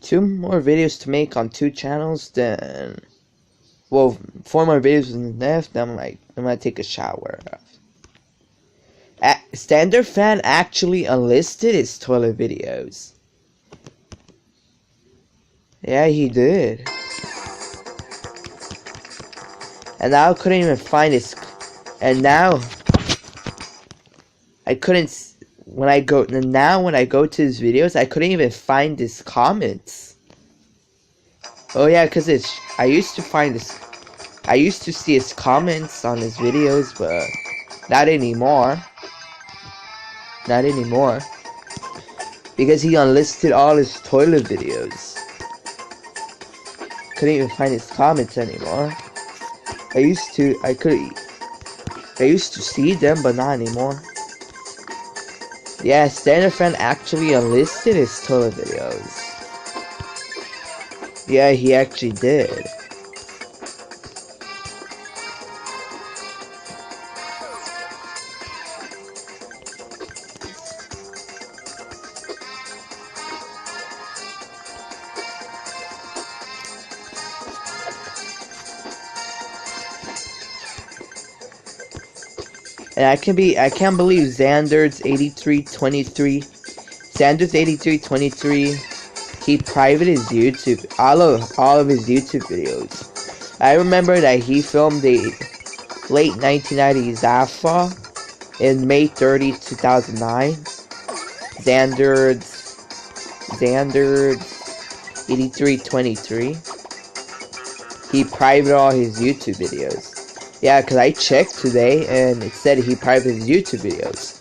2 more videos to make on 2 channels, then, well, 4 more videos left, then I'm gonna take a shower. Standard Fan actually unlisted his toilet videos. Yeah, he did. And now I couldn't even find his, and now I couldn't, when I go to his videos, I couldn't even find his comments. Oh yeah, cause I used to see his comments on his videos, but not anymore. Not anymore. Because he unlisted all his toilet videos. Couldn't even find his comments anymore. I used to see them, but not anymore. Yeah, Standard Fan actually unlisted his toilet videos. Yeah, he actually did. And I can't believe Xander's 8323. Xander's 8323. He privated his YouTube, all of his YouTube videos. I remember that he filmed the late 1990s Alpha in May 30, 2009. Xander's 8323. He privated all his YouTube videos. Yeah, because I checked today and it said he privated his YouTube videos.